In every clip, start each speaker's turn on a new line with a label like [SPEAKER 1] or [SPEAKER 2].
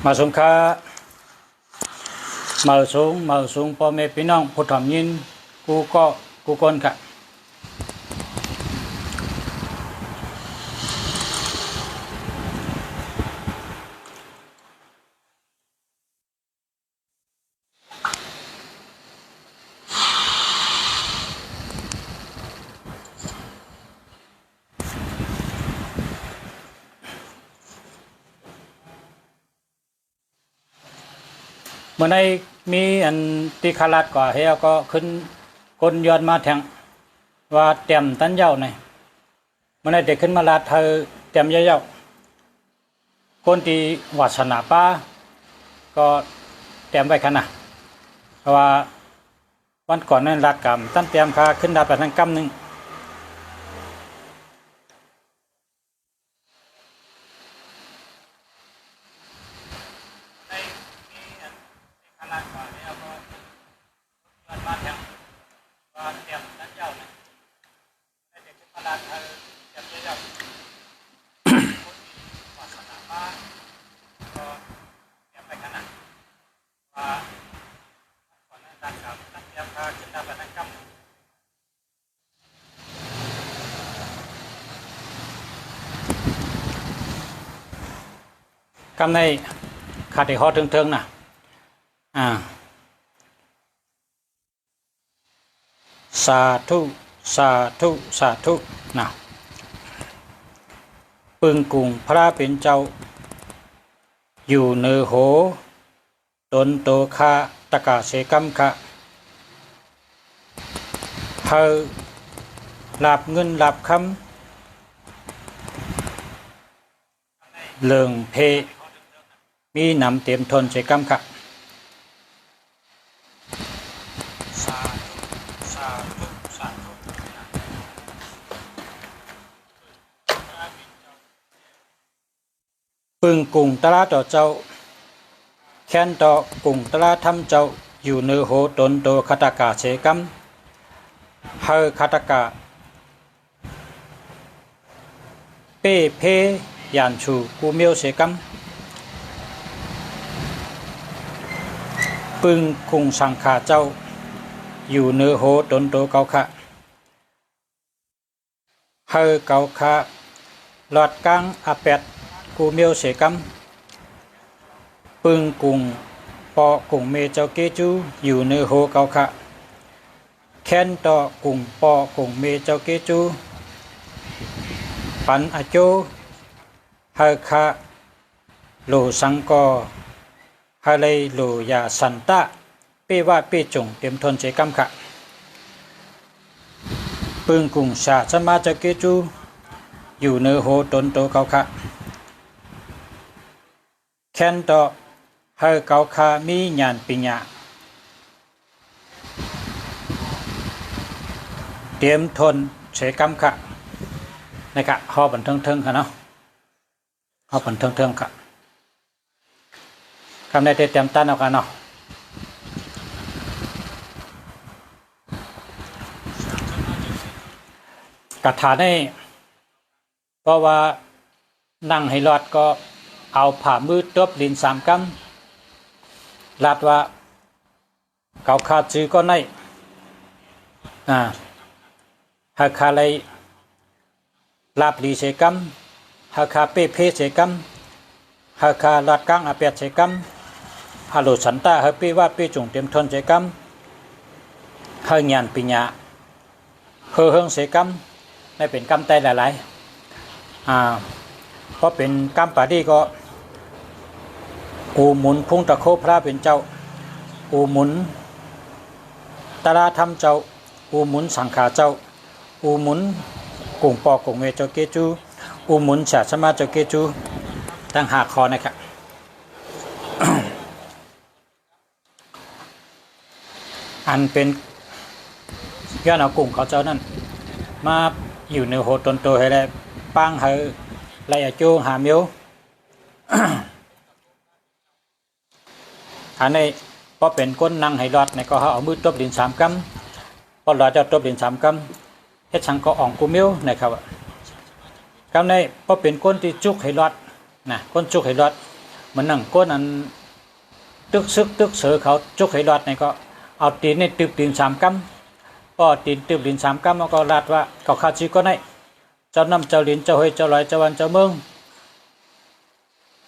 [SPEAKER 1] มาสงค้ามาสูงพ่อแม่พี่น้องผู้ทำยินกูก้นค่ะเมื่อในมีอันตีคาราดกว่าเฮียก็ขึ้นคนย้อนมาแทงว่าเต็มตันเย้าในเมื่อในเด็กขึ้นมาลาเธอเต็มเย้าคนที่วาสนาป้าก็เต็มไปขนาดเพราะว่าวันก่อนนั้นรักกรรมตั้งเต็มคาขึ้นดาบไปทั้งกำหนึ่งกำในขาดที่หอถึงๆนะสาธุนะปึงกุงพระเป็นเจ้าอยู่เนือโหตนโตคาตะกะเสกัมคะเธอหลับเงินหลับคำเลิงเพมีนำเต็มทนเสกัมคะปึงกุงตลาต่อเจ้าแค้นต่อกุงตลาทำเจ้าอยู่เนือโหตนโตคาตะกะเสกัมเฮอคาตะกะเป้เพยานชูกูเมียวเสกัมปึงคุงสังขาเจ้าอยู่เนือโหตนโตเกาคะเฮอเกาคะหลอดกลางอาเป็ดกูเมียวเสกัมปึงกุงปอกุงเมเจ้าเกจูอยู่เนือโหเกาคะแค้นต่อกุงปอกุงเมเจ้าเกจูปันอโจเฮอคะโลสังกอฮาเลยโลยาสันตะเปว่าเปจงเต็มทนเสกัมคะปึงกุงชาสมาเจ้าเกจูอยู่เนือโหตนโตเกาคะแค้นต่อเฮอเกาคะมีญาณปิญญาเตรียมทนเสกัมคะนะครับหอบันเทิงค่ะเนาะหอบันเทิงค่ะคำในเต็มตั้นเอากันเนาะกระถาได้เพราะว่านั่งให้รอดก็เอาผ่ามือตบลิ้น3 กำลาดว่าเกาขาดซื้อก็ในหากคาเลยลาบลีเสกัมหากคาเป้เพเสกัมหากคาลาดกังอาเปียเสกัมฮัลโหลสันตาเฮเป้ว่าเป้จงเต็มทนเสกัมเฮญานปิญญาเฮงเสกัมได้เป็นกำไตหลายเพราะเป็นกำปาดีก็อูหมุนพุ่งตะโคพระเป็นเจ้าอูหมุนตราธรรมเจ้าอูหมุนสังขาเจ้าอูหมุนกุงปอกุงเมเจ้าเกจูอูหมุนฉาสมาเจ้าเกจูตั้ง5 ข้อนะครับ อันเป็นย้อนเอากุงเขาเจ้านั่นมาอยู่ในโหตนโตให้ได้ปังให้ไล่จูหาเมียว อันนี้พอเป็นก้นนั่งให้รอดในก็เขาเอามือตบดิน3 กำพอรอดจะตบดิน3 กำเฮ็ดชังก็อ่องกูเมียวนะครับกำในพอเป็นก้นที่จุกให้รอดนะก้นจุกให้รอด มันนั่งก้นอันตึกซึกตึกเสือเขาจุกให้รอดนี่ก็เอาตีนนี่ตึบตีน3 กำก็ตีนตึบตีน3 กำแล้วก็ลาดว่าก็คาจิก็ได้เจ้าน้ำเจ้าลิ้นเจ้าเฮยเจ้าลอยเจ้าวันเจ้าเมือง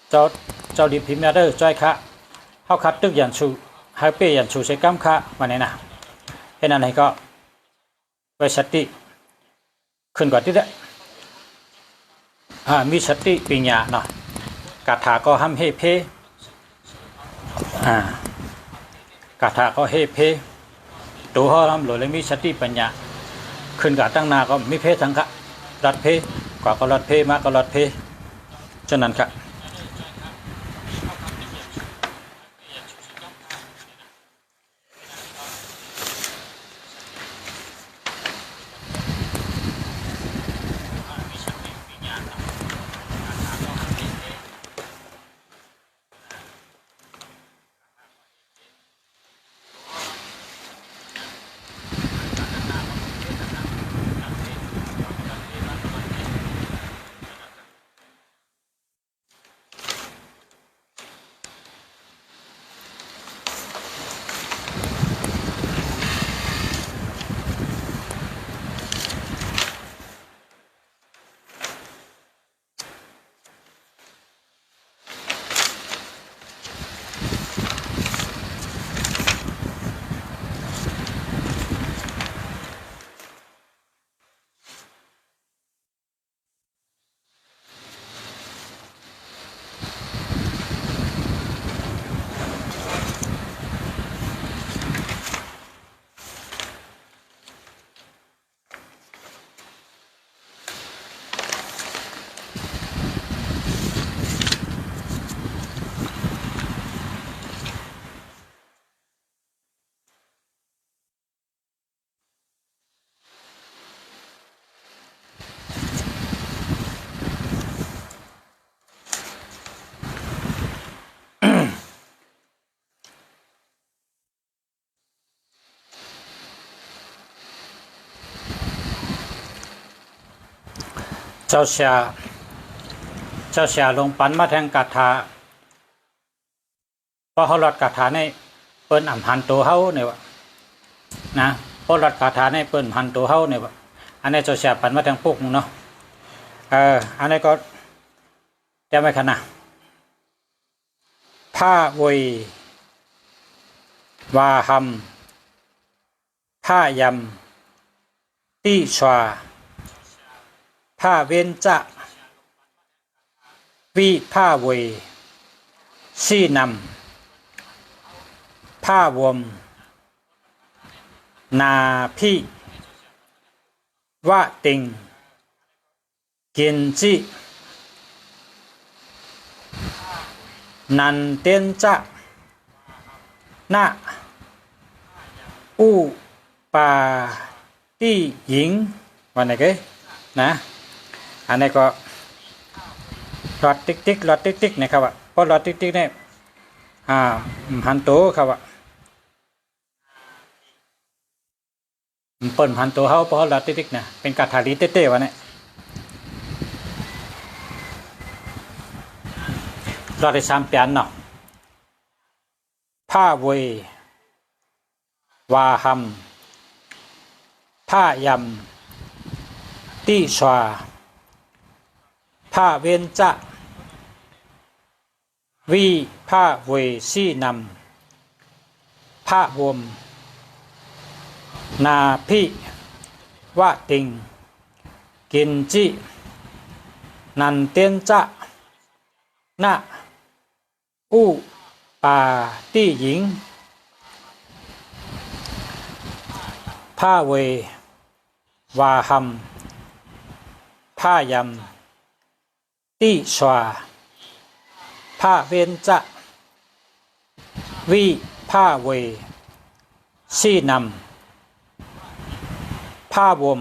[SPEAKER 1] เจ้าดิพิมพ์เด้อจ้อยคะเฮาคัดตึกยันชูเฮาเป้ยันชูใส่กำคะมาเนี่ยนะเห็นอะไรก็ไว้สติขึ้นก่อนที่เด้มีสติปัญญาเนาะกาถาก็ห้ำเฮเพกาถาก็เฮเพตัวเขาทำหลุดเลยมีสติปัญญาขึ้นกับตั้งนาก็มีเพสังฆะรัดเพกว่าก็รัดเพมากก็รัดเพฉะนั้นครับเจ้าเสียลงปันมาแทงกาถาพอเขาหลอดกาถาในเปิ้นอ่ำหันตัวเฮาเนี่ยวะนะพอหลอดกาถาในเปิ้นหันตัวเฮาเนี่ยวะอันนี้เจ้าเสียปันมาแทงปุ๊กเนาะอันนี้ก็จะไม่ขนาดผ้าเวยวาหำผ้ายำตีชวาผ้าเวนจะวิผ้าเวซีนำผ้าวมนาพิวะติงกินจินันเตนจะนะอุปาติหญิงวันไหนกันนะอันนี้ก็หลอดติ๊กหลอดติ๊กนะครับว่าเพราะหลอดติ๊กเนี่ยหันโตครับว่าเปิ่นหันโตเขาเพราะหลอดติ๊กเนี่ยเป็นกาถาลีเต้ๆวะเนี่ยหลอดได้3 เปียนเนาะผ้าเวยวาหำผ้ายำตีชวาผ้าเวนจะวิผ้าเวซีนำผ้าวมนาพิวะติงกินจินันเตนจะนะอุปาติหญิงผ้าเววาหำผ้ายำตีชวาผ้าเวนจะวิผ้าเวซีนำผ้าวม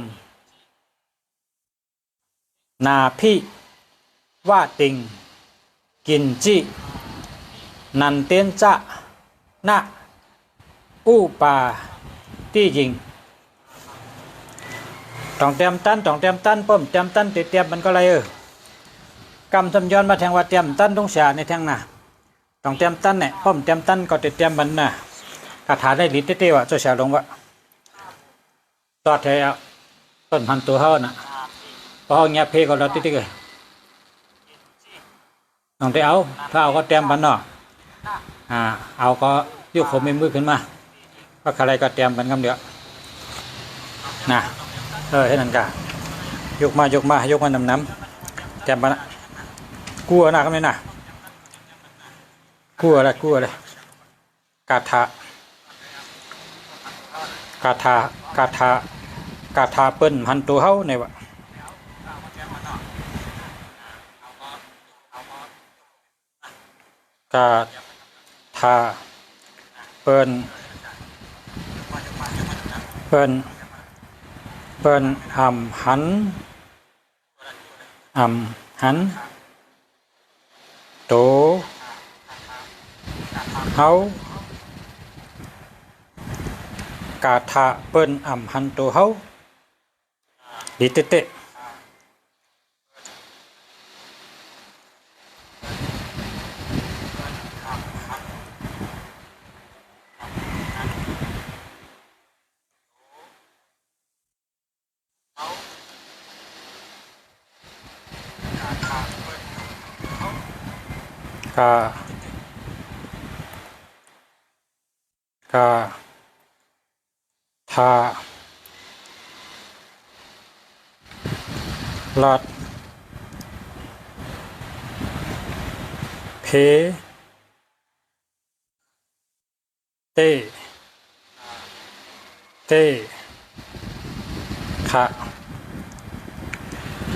[SPEAKER 1] นาพิวะติงกินจินันเตนจะนะอุปาติหญิงต้องเตรียมตั้นป้อมเตรียมตั้นเตรียมมันก็อะไรกำทำย้อนมาแทงว่าเตรียมตั้นต้องเสียในแทงน่ะ ต้องเตรียมตั้นเนี่ยป้อมเตรียมตั้นก็เตรียมมันน่ะคาถาได้ลิเต้ๆว่ะเจ้าชาวลงวะตอดแถวต้นพันตัวเฮาน่ะพอเฮาเงียบเพก็เราติ๊กๆเลยต้องได้เอาถ้าเอาก็เตรียมมันเนาะเอาก็ยกผมมือขึ้นมาก็อะไรก็เตรียมมันคำเดียวนะให้นั่นกะยกมายกมาน้ำเตรียมมันกลัวนะคำนี้นะกลัวอะไรกาถเปิ้นพันตัวเฮาเนี่ยวะกาถาเปิ้นหันโตเฮากาถาเปิ้นหันโตเฮาดิเตกาถาลัดเพเตคะ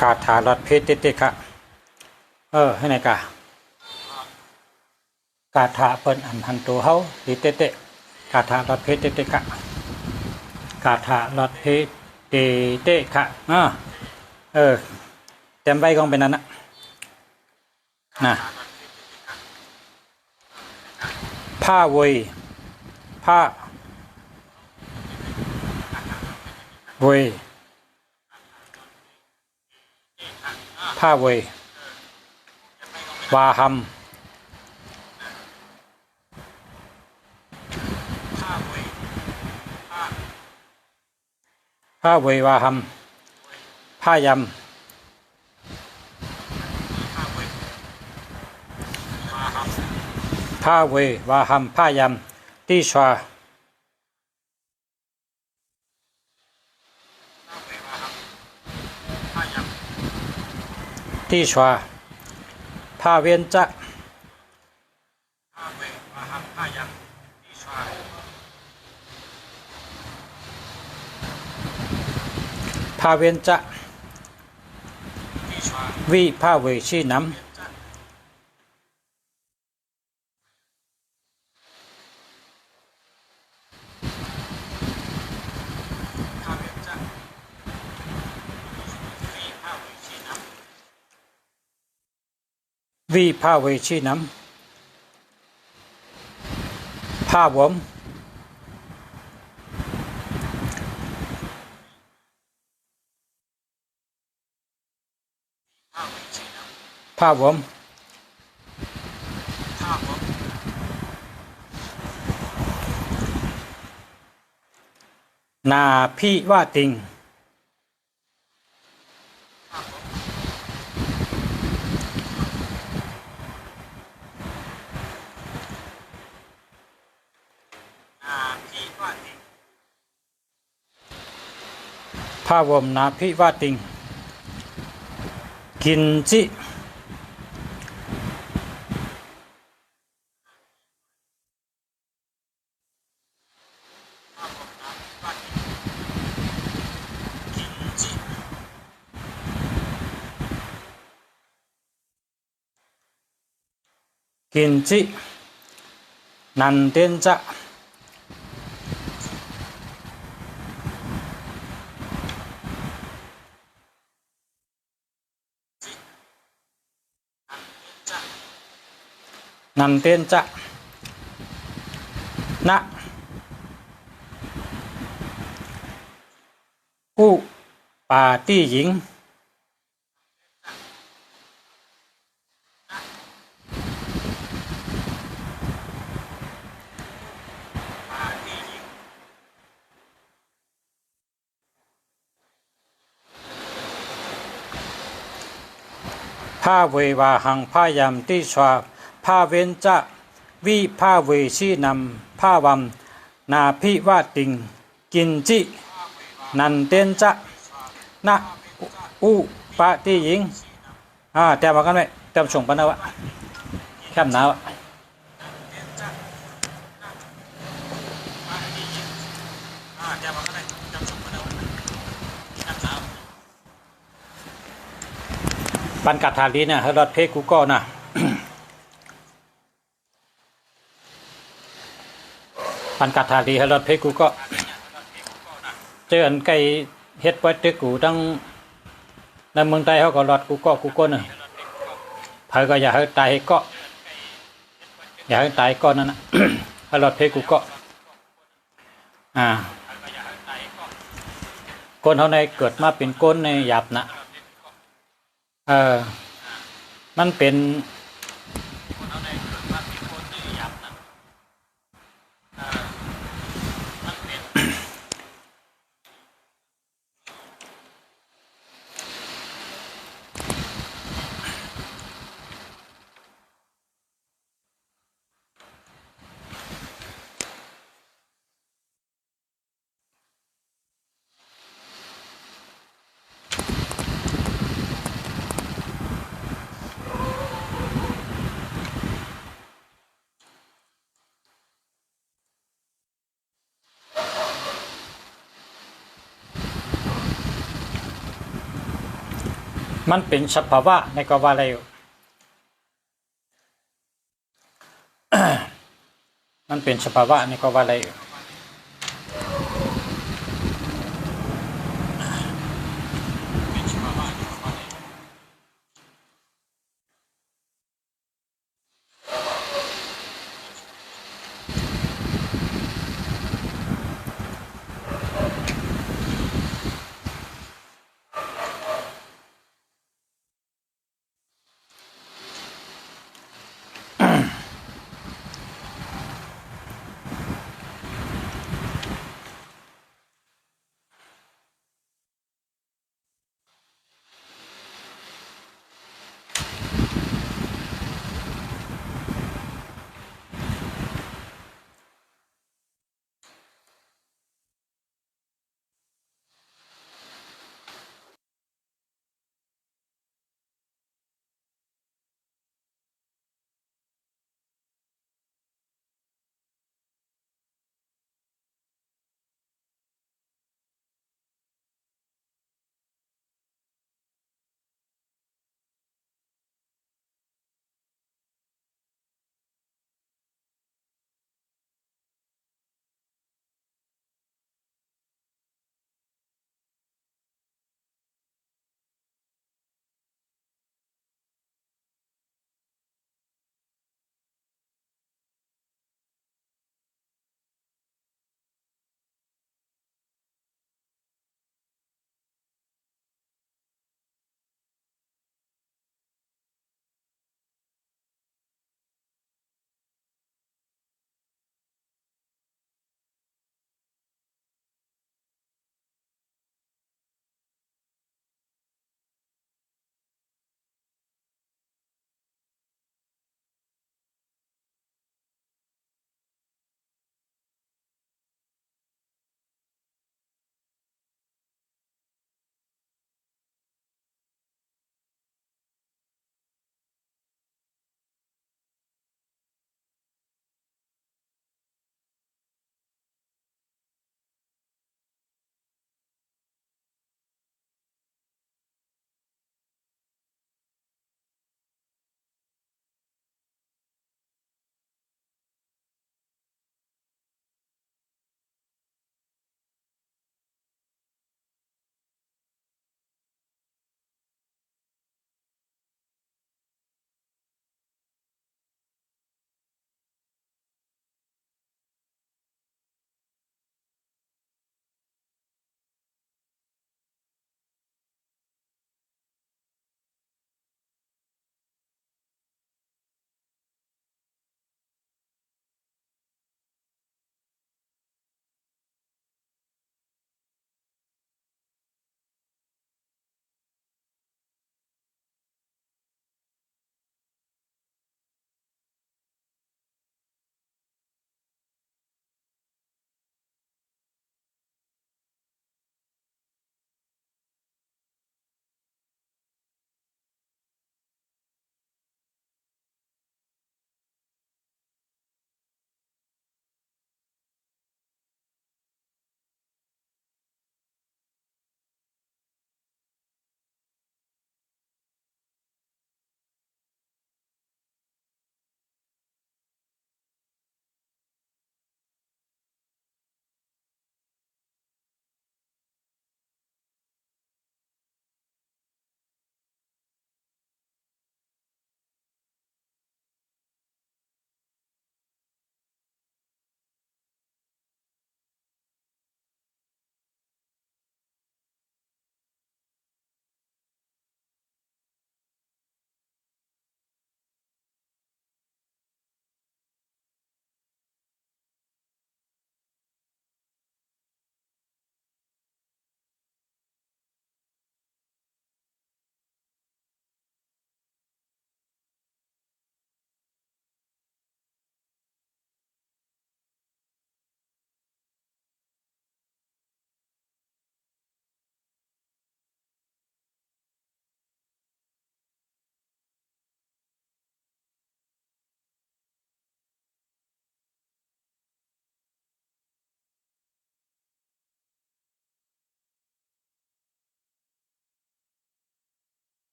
[SPEAKER 1] กาถาลัดเพเตคะให้ไหนกาถาเปิ้นหันตัวเฮาดิเตกาถาลัดเพเตคะกาถาลัดเพเตคะเต็มใบกองเป็นนั้นนะผ้าเวยผ้าเวยวาหัมผ้าเวยวาหัมผ้ายำผ้าเววาหัมผ้ายำตีชวาผ้าเวียนจะผ้าเวียนจะวิผ้าเวชีน้ำวิผ้าเวชีน้ำผ้าวมนาพิวาติงผ้าวมนาพิวาติงกินจินันเตนจะนะอุปาติหญิง ภาเววาหังพายามติชวาภาเวนจะวิภาเวชีนำภาวัมนาภิวาติงกินจินันเตนจะนะอุปะติยิงแต่มากันไหมแต่ส่งปันนะวะแคบหนาวปันกัดทาลีเนี่ยให้รถเพกูก็นะปันกัดทาลีให้รถเพกูก็เจออันไก่เฮ็ดไว้ตึกกูตั้งในเมืองไทยเขาก็รถกูก็น่ะเผยก็อย่าให้ตายก็อย่าให้ตายก็นั่นนะ ให้รถเพกูก็คนเขาในเกิดมาเป็นก้นในหยาบนะมันเป็นสภาวะในกวาเลยมันเป็นสภาวะในกวาเลย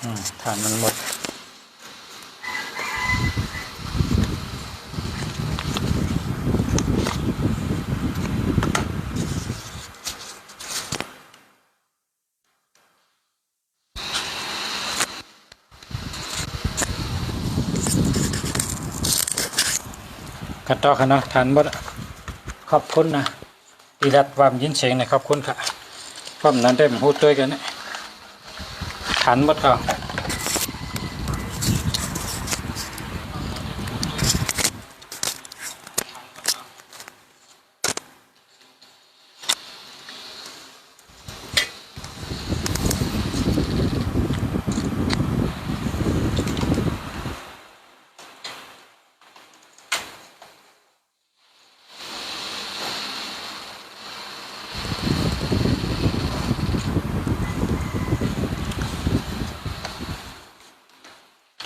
[SPEAKER 1] ฐานมันหมดกันต่อกันเนาะฐานหมดขอบคุณนะดีรับความยินเสียงนะขอบคุณค่ะความนั้นได้มาพูดด้วยกันเนี่ยฐานหมดก็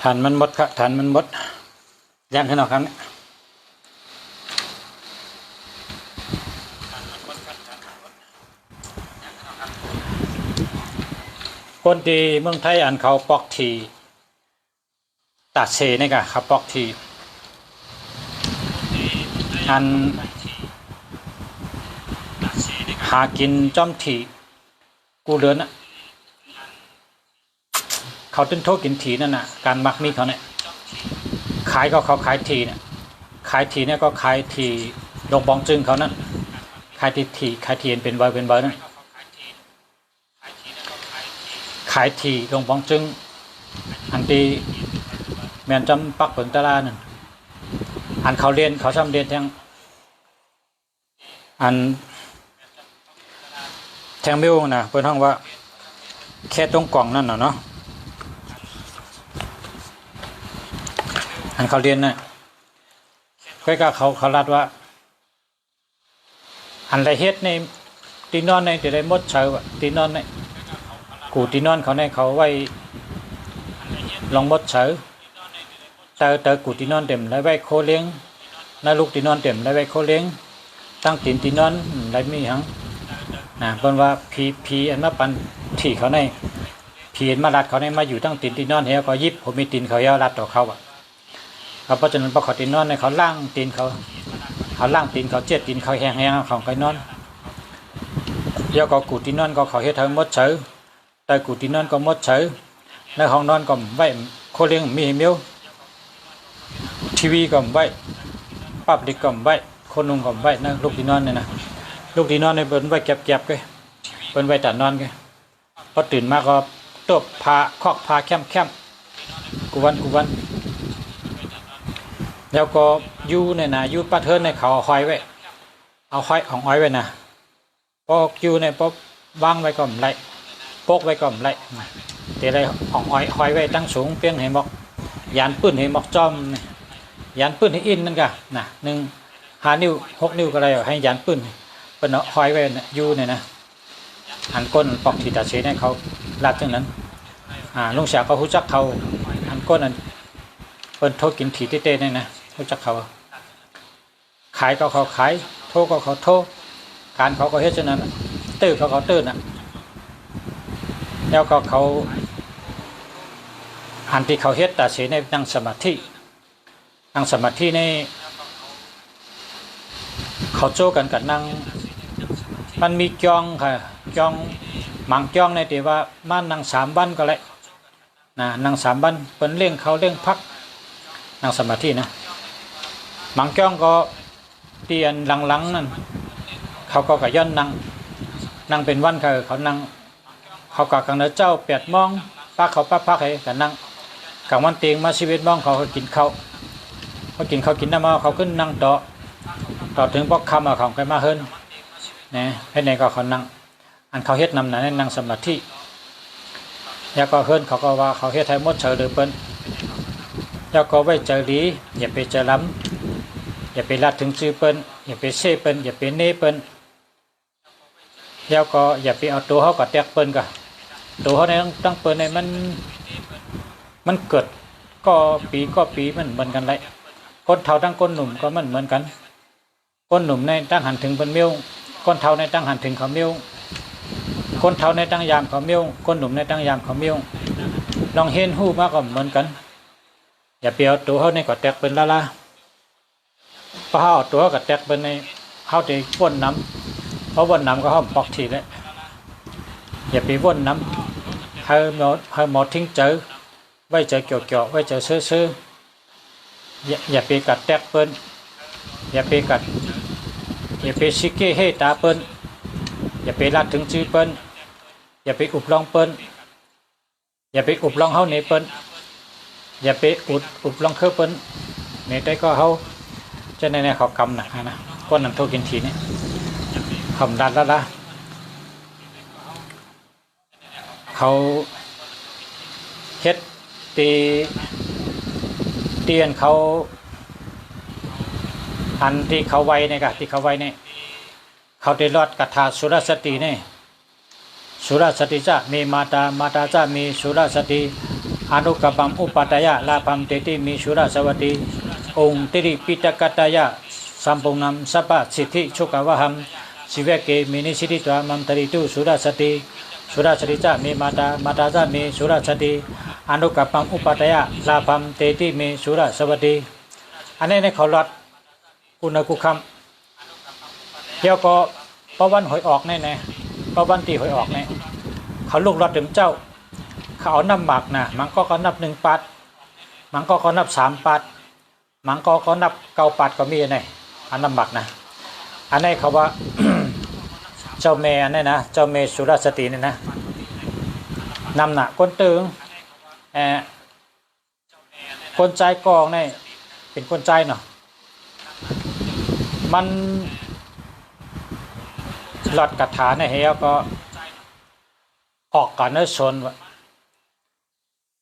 [SPEAKER 1] ฐานมันหมดครับฐานมันหมดย่างขึ้นเอาครับคนที่เมืองไทยอันเขาปอกทีตัดเสนี่กะครับปอกทีอันหากินจ้อมทีกูเลือนอะเขาต้นโทษกินทีนั่นน่ะการมักมีเขาเนี่ยขายก็เขาขายทีเนี่ยขายทีเนี่ยก็ขายทีลงบองจึงเขานั่นขายทีขายทีเป็นใบนั่นขายทีลงบองจึงอันตีแมนจำปักผลตลาดนั่นอันเขาเรียนเขาทำเรียนทั้งอันแทงมิวนะเปิดห้องว่าแค่ตรงกล่องนั่นน่ะเนาะอันเขาเรียนน่ะก็เขาลัดว่าอันไรเฮ็ดในตีนอนในจะได้มดเชาวตีนอนในกูตีนอนเขาในเขาไว้ลองมดเชาเตอกูตีนอนเต็มแล้วไว้โคเลี้ยงนาลูกตีนอนเต็มแล้วไว้โคเลี้ยงตั้งตีนอนไรมีหังเพิ่นว่าพีอันมาปันที่เขาในพีอันมาลัดเขาในมาอยู่ตั้งตีนอนเฮียก็ยิบผมมีตีนเขาเยาลัดต่อเขาเพราะฉะนั้นพอเขาตีนอนในเขาล่างตีนเขาล่างตีนเขาเจ็ดตีนเขาแห้งของไก่นอนเยาก็กูตีนอนก็เขาเฮ็ดให้มดเฉยแต่กูตีนอนก็มดเฉยในห้องนอนก็ไว้โคเลี้ยงมีเมียวทีวีก็ไว้ปั๊บดิก็ไว้คนนุ่งก็ไว้นะลูกตีนอนเนี่ยนะลูกตีนอนในเปิ้นไว้เก็บๆกันเปิ้นไว้ตัดนอนกันพอตื่นมาก็ตบพาคอกพาแคมกูวันแล้วก็ยูเนี่ยนะยูปลาเทินในเขาเอาหอยไว้เอาหอยของอ้อยไว้นะพอยูในพอวางไว้ก็ไม่ไรโปกไว้ก็ไม่ไรแต่อะไรของอ้อยหอยไว้ตั้งสูงเพียงให้หมอกยานปื้นให้หมอกจอมยานปื้นให้อินนั่นกะนะ1 5 นิ้ว6 นิ้วก็อะไรให้ยานปื้นเป็นเอาหอยไว้ยูเนี่ยนะอันก้นปอกที่ตาเชเนี่ยเขาลาดจังนั้นลุงเสียก็หูจักเขาอันก้นอันเป็นโทษกินถีเต้ๆเนี่ยนะรู้จักเขาขายก็เขาขายโทษก็เขาโทษการเขาก็เฮ็ดเช่นนั้นตื้อเขาตื้อน่ะแล้วก็เขาอันที่เขาเฮ็ดแต่เสียในนั่งสมาธิในเขาโจ้กันกับนั่งมันมีจองค่ะจองหมังจองในที่ว่ามานั่ง3 วันก็เลยนะนั่ง3 วันเป็นเลี้ยงเขาเลี้ยงพักนั่งสมาธินะหมังจ้องก็เตียนหลังนั่นเขาก็ย่อนนั่งเป็นวันเขานั่งเขาก็กังเนื้อเจ้า8 โมงป้าเขาพักให้กันนั่งกลางวันเตียงมา11 โมงเขากินข้าวกินน้ำมาเขาขึ้นนั่งต่อถึงพอค่ำเขาไปมาเฮิรนนะให้ในก็เขานั่งอันเขาเฮ็ดนำนั้นนั่งสมาธิแล้วก็เฮิรนเขาก็ว่าเขาเฮ็ดให้หมดเฉยเลยเปิ้นแล้วก็ไว้เจอดีอย่าไปเจอล้ำอย่าไปลัดถึงชื่อเปิ้นอย่าไปเซ่เปิ้นอย่าไปเน่เปิ้นแล้วก็อย่าไปเอาตัวเขากับแตกเปิ้นกะตัวเขาในตั้งเปิ้นในมันเกิดก็ปีมันเหมือนกันเลยคนเฒ่าตั้งคนหนุ่มก็มันเหมือนกันคนหนุ่มในตั้งหันถึงเปิ้นเมี้ยวคนเฒ่าในตั้งหันถึงเขาเมี้ยวคนเฒ่าในตั้งยามเขาเมี้ยวคนหนุ่มในตั้งยามเขาเมี้ยว ลองเห็นหูมาก็เหมือนกันอย่าเปียวตัวเขาในก็แตกเป็นละพอเขาตัวก็แตกเป็นในเขาจะว่นน้ำเพราะว่นน้ำก็เขาปอกทีแล้วอย่าไปว่นน้ำให้หมดทิ้งเจอไว้เจอเกี่ยวไว้เจอซื้ออย่าไปกัดแตกเปิ้นอย่าไปกัดอย่าไปชิกเก้ให้ตาเปิ้นอย่าไปลัดถึงจื้อเปิ้นอย่าไปอุบลองเปิ้นอย่าไปอุบลองเฮาในเปิ้นอย่าไปอุบลองเคอเปิ้นในใจก็เฮาจะในเขากำนะก้นน้ำโทกินทีนี่คำดันละเขาเฮ็ดเตียนเขาอันที่เขาไว้เนี่ยกะที่เขาไว้เนี่ยเขาได้รอดกถาสุรสติเนี่ยสุรสติจะมีมาตาจะมีสุรสติอนุกัปปัมอุปาตยะลาภัมเตติมีสุรสวัติองค์ติริปิตกัตยะสัมปุนัมสัพพสิทธิชุกวะหัมสิเวเกมินิสิทธิตวามัมตริตุสุรสติจะมีมาตาจะมีสุรสติอนุกัปปัมอุปาตยะลาภัมเตติมีสุรสวัติอันนี้ในเขารอดกุณกุคำเดี๋ยวก็ประวันหอยออกแน่ประวันตีหอยออกแน่เขาลูกรอดเต็มเจ้าเขาเอาน้ำหมักนะมันก็นับ1 ปัดมันก็นับ3 ปัดมันก็นับ9 ปัดก็มีไงอันน้ำหมักนะอันนี้เขาว่า เจ้าเมย์อันนี้นะเจ้าเมย์สุรสตินี่นะนำหนักก้นตึงคนใจกองนี่เป็นคนใจเนาะมันหลอดกระถาในเฮียก็ออกกันเนื้อชน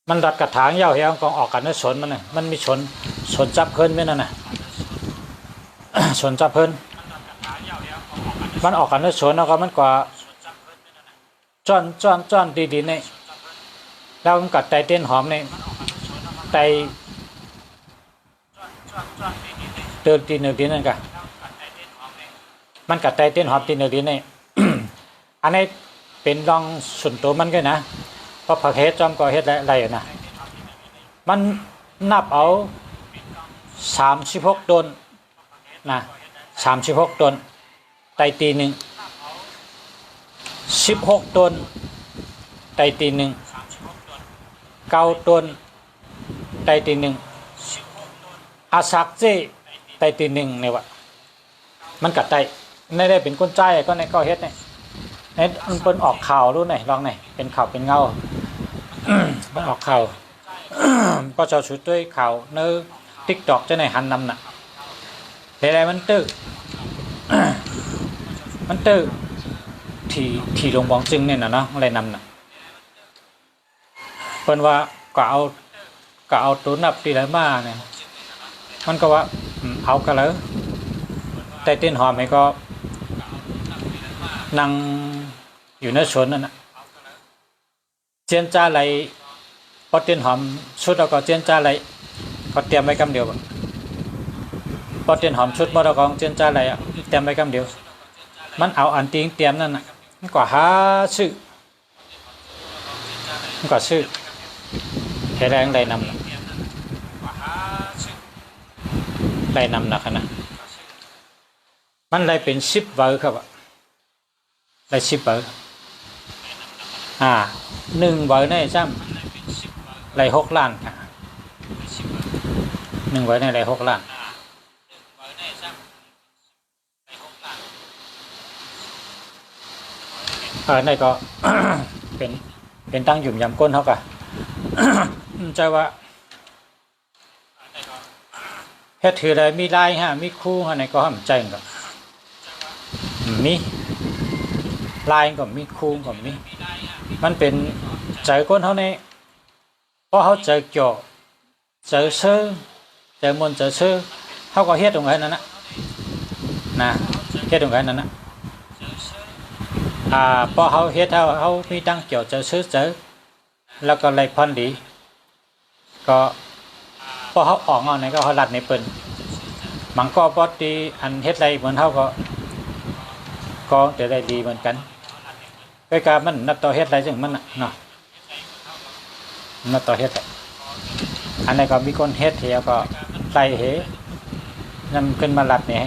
[SPEAKER 1] มันหลอดกระถางยาวเฮียก็ออกกันเนื้อชนมันมีชนจับเพิ่นไม่นั่นน่ะ ชนจับเพิ่นมันออกกันเนื้อชนแล้วก็มันกว่าจ้อนดีๆนี่แล้วมันกัดไตเต้นหอมนี่ไตเติมตีหนึ่งนั่นกันมันกัดไตเต้นหอมตีหนึ่งนี่ อันนี้เป็นลองส่วนตัวมันก็นะเพราะผักเฮ็ดจอมก็เฮ็ดอะไรนะมันนับเอา36 ต้นนะ36 ต้นไตตีหนึ่ง16 ต้นไตตีหนึ่ง9 ต้นไตตีหนึ่งอาสักเจไตตีหนึ่งเนี่ยวะมันกัดไตไม่ได้เป็นก้นใจก็ในก็เฮ็ดเนี่ยมันเป็นออกข่าวรู้ไหนลองไหนเป็นข่าวเป็นเงา มันออกข่าว ก็จะชุดด้วยข่าวเนื้อติ๊กตอกจะไหนหันนำน่ะอะไรมันตื้อ มันตื้อที่ลงบองจึงเนี่ยนะเนาะอะไรนำน่ะเพิ่นว่าก็เอาตัวนับตีละมาเนี่ยมันก็ว่าเอากันเลยแต่เต้นหอมให้ก็นั่งอยู่ในสวนนั่นนะเจียนจ้าไหลพอเต้นหอมชุดเราก็เจียนจ้าไหลก็เตรียมไว้กำเดียวพอเต้นหอมชุดมอเตอร์กองเจียนจ้าไหลเตรียมไว้กำเดียวมันเอาอันตีงเตรียมนั่นน่ะมันกว่าหาซื้อมันกว่าซื้อแค่แรงได้นำได้นำนะมันได้เป็น10 เบอร์ครับได้10 เบอร์1 เบอร์ในซ้ำได้6 ล้านค่ะ1 เบอร์ในได้6 ล้านนี่ก็ เป็นตั้งหยุ่มยำก้นเขากะ ใจว่าเฮ็ดถืออะไรมีลายมีคู่ในก็ห้ามใจก็มีลายก็มีคู่ก็มีมันเป็นใจก้นเขาในเพราะเขาใจเกี่ยวใจเชื่อใจมนใจเชื่อเขาก็เฮ็ดตรงไหนนั่นนะเฮ็ดตรงไหนนั่นนะพอเขาเฮ็ดเขามีตั้งเกี่ยวใจเชื่อใจแล้วก็เลยพรดีก็พอเขาออกเอาไหนก็เขาลัดในเปิ้นมันก็พอดีอันเฮ็ดไรเหมือนเขาก็จะได้ดีเหมือนกันไปการมันนับต่อเฮ็ดไรจังมันเนาะ นั่นต่อเฮ็ดอันนี้ก็มีคนเฮ็ดเหี่ยวก็ไล่เหนำขึ้นมาลัดเนี่ย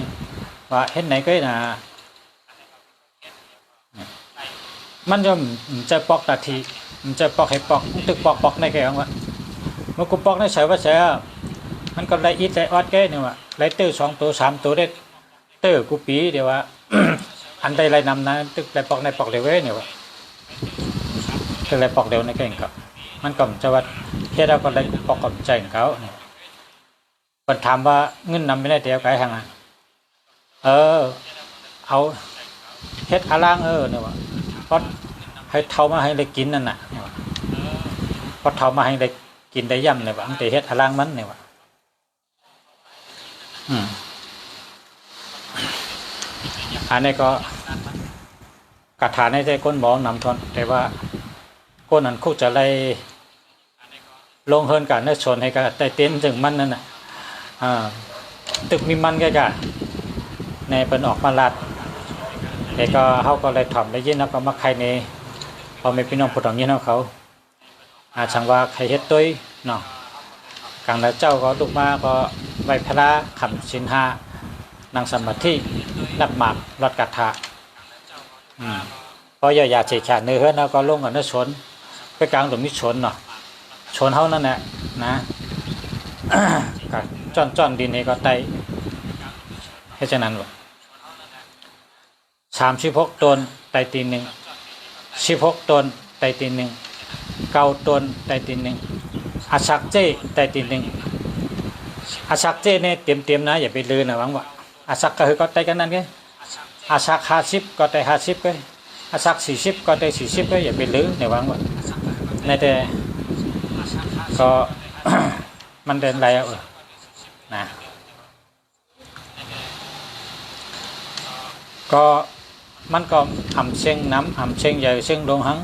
[SPEAKER 1] ว่าเฮ็ดไหนก็น่ะมันจะปอกตาทีมันจะปอกให้ปอกตึกปอกในแกงว่าเมื่อกูปอกในใส่ว่าใส่มันก็ไล่อีดไล่ออดแกนี่ว่าไล่ตื้อ2ตัว3ตัวได้ตื้อกูปีเดี๋ยวว่า อันใดไล่นำนะตึกไล่ปอกในปอกเร็วเว้ยเนี่ยว่าตึกไล่ปอกเร็วในแกงก็มันก็จะว่าเฮ็ดเอาก็ไล่กูปอกกับใจของเขาเนี่ยเพิ่นถามว่าเงินนำไม่ได้เดี๋ยวไกหั่นน่ะเอาเฮ็ดอาล่างเนี่ยว่าพอให้เท่ามาให้ได้กินนั่นน่ะพอเท่ามาให้ได้กินได้ย่ำเนี่ยว่ามันจะเฮ็ดอาล่างมันเนี่ยว่าอันนี้ก็กระถาในใจก้นหมอนำทนแต่ว่าก้นนั้นคุจะไล่ลงเฮินกันในส่วนให้ก็ได้เต้นถึงมันนั่นน่ะตึกมีมันก็จะในเป็นออกมาลัดแต่ก็เขาก็เลยถ่อมได้ยินแล้วก็มาใครในพอไม่พี่น้องผู้ต่างยินเขาช่างว่าใครเฮ็ดตุ้ยเนาะกลางแล้วเจ้าก็ลุกมาก็ไหวพระขำสินห้านางสมาธินับหมากรอดกระทะพออย่าเฉยฉาเนื้อเฮือนแล้วก็ลงกับเนื้อชนไปกลางตรงนี้ชนเนาะชนเท่านั้นแหละนะจ้อนดินนี่ก็ไตให้ฉะนั้นว่า36 ตนไตตีนหนึ่ง16 ตนไตตีนหนึ่ง9 ตนไตตีนหนึ่งอาชักเจไตตีนหนึ่งอาชักเจเนี่ยเตรียมนะอย่าไปลืมนะหวังว่าอาชักก็คือก็ไตกันนั่นไงอาชัก50ก็ไต50ก็อาชัก40ก็ไต40ก็อย่าไปลืมในหวังว่าในแต่ก็ มันเดินไรนะก็มันก็อ่ำเชียงน้ำอ่ำเชียงใหญ่เชียงดงหัง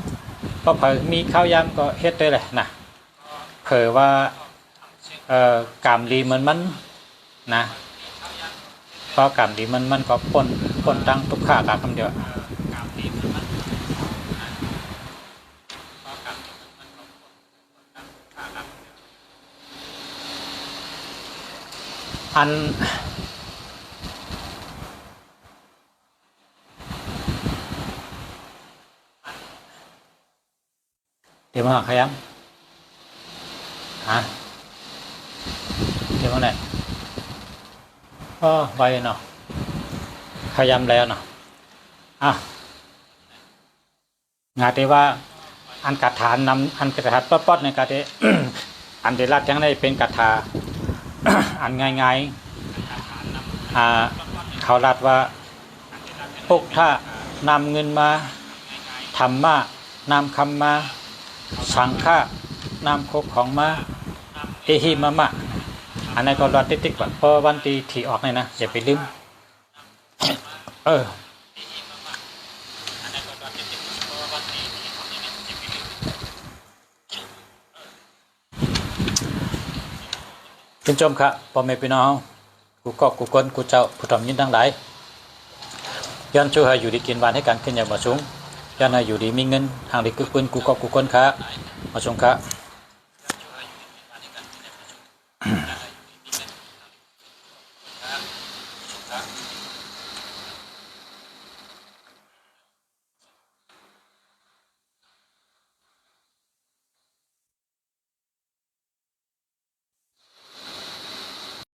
[SPEAKER 1] ก็เผยมีข้าวยำก็เฮ็ดได้เลยนะเผยว่ากามดีมันนะเพราะกามดีมันก็ปนตั้งทุกข้ากาคำเดียวอันเดี๋ยวมาขยันเดี๋ยวมาไหนไวเนาะขยันแล้วเนาะงานที่ว่าอันกระถานนำอันกระถานป๊อดในกระเท อันเดรัดยังได้เป็นกระถา อันง่ายๆเขารัดว่าพวกถ้านำเงินมาธรรมะนำคำมาสังฆะนำคบของมาเอหิมะมะอันนั้นก็รอดติ๊กๆว่าพอวันตีถี่ออกเลยนะอย่าไปลืมเป็นชมครับพ่อแม่พี่น้องกูก็กูคนกูเจ้าผู้ทำยินทั้งหลายย้อนช่วยให้อยู่ดีกินหวานให้การขึ้นอย่างมาสูงย้อนให้อยู่ดีมีเงินห่างดีกึกปืนกูก็กูคนครับมาชมครับ